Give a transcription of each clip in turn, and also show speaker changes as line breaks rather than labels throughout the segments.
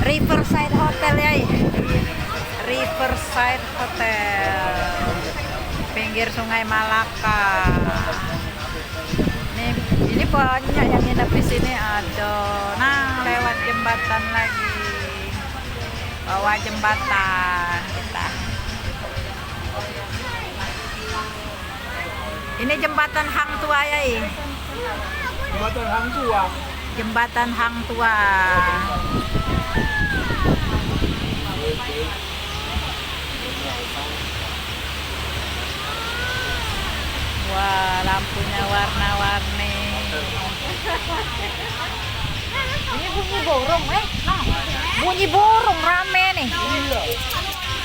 Riverside Hotel ya. Riverside Hotel. Pinggir Sungai Malaka. Ini banyak yang nginep di sini. Aduh, nah lewat jembatan lagi. Bawah jembatan kita. Ini jembatan Hang Tua ya.
Jembatan Hang Tua.
Jembatan Hang Tua. Wah, lampunya warna-warni. Ini bunyi burung, nah, bunyi burung rame nih.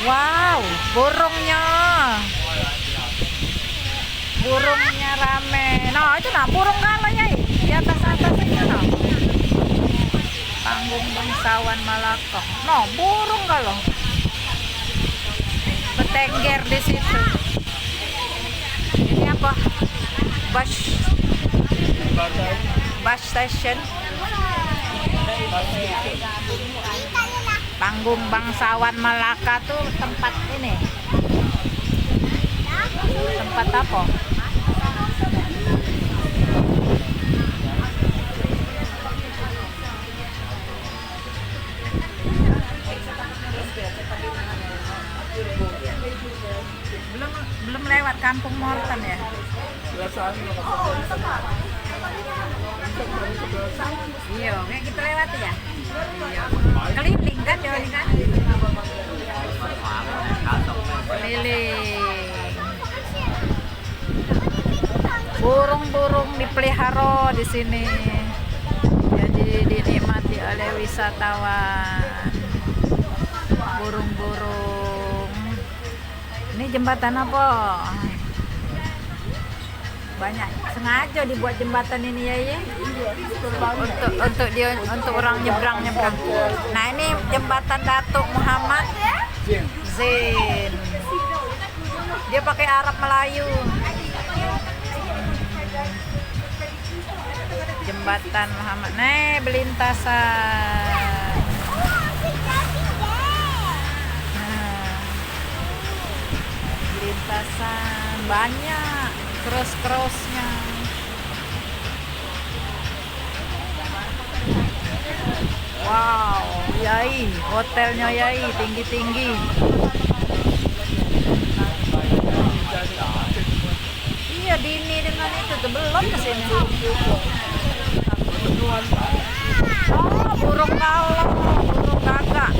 Wow, burungnya rame. Nah, itu nah burung galah ya, di atas itu nah. Panggung Bangsawan Malaka. Nah, burung galah. Bertengger di situ. Ini apa? Bus station. Panggung Bangsawan Malaka tuh tempat ini. Tempat apa? Belum lewat Kampung Morten ya? Iya, kayak kita lewat ya. Iya. Keliling kan dia ini kan? Keliling. Burung-burung dipelihara di sini. Jadi dinikmati oleh wisatawan. Burung-burung. Ini jembatan apa? Banyak sengaja dibuat jembatan ini ya. Untuk orang nyebrang. Nah, ini jembatan Datuk Muhammad Zain. Dia pakai Arab Melayu. Jembatan Muhammad. Nih, belintasan. Belintasan banyak. Cross-crossnya. Wow, Yai, hotelnya Yai tinggi-tinggi. Iya, Dini dengan itu tuh belum ke sini. Oh, burung kalong, burung gagak.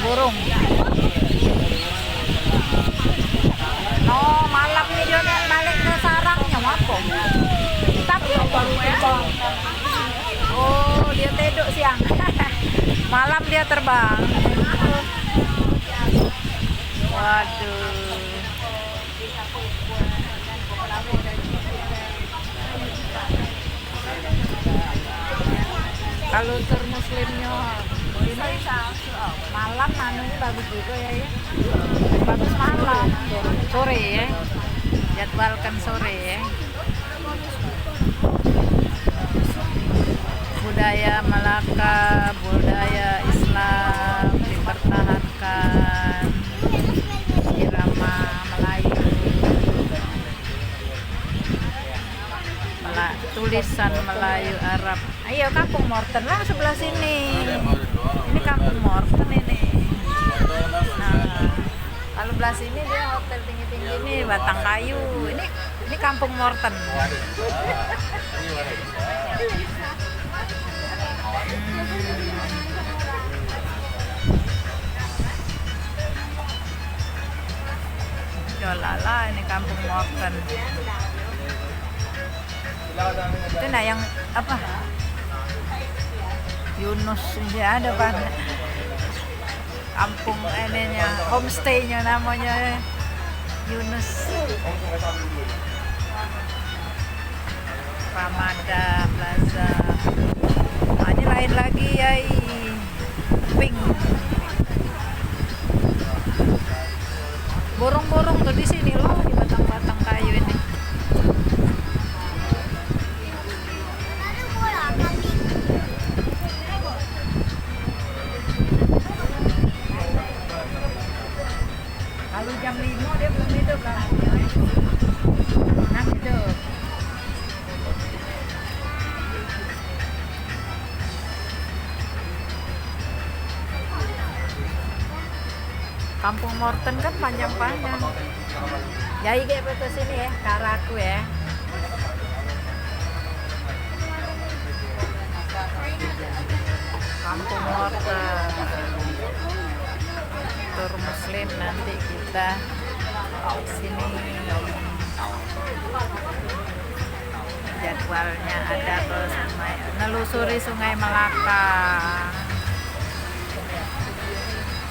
Burung. Oh, malam nih dia balik ke sarangnya apa? Tapi oh, dia tidur siang. Malam dia terbang. Waduh. Kalau tur muslimnya ini malam manunya bagus juga ya. Bagus malam, sore ya. Jadwalkan sore ya. Budaya Malaka, budaya Islam dipertahankan. Irama Melayu. Tulisan Melayu Arab. Ayo Kampung Morten lah sebelah sini. Ini Kampung Morten ini. Nah, kalau belah sini dia hotel tinggi-tinggi ini Batang Kayu. Ini Kampung Morten. Jolala ini Kampung Morten. Itu nah yang apa? Yunus ini ada kan? Kampung ininya, homestay-nya namanya Yunus. Ramada Plaza. Nah, ini lain lagi ya. Pink. Burung-burung tuh di sini loh, di batang-batang kayu ini. Kampung Morten kan panjang-panjang. Jadi kayak ke sini ya, ke arahku ya. Kampung Morten. Tur Muslim nanti kita sini. Jadwalnya ada ke nelusuri Sungai Melaka.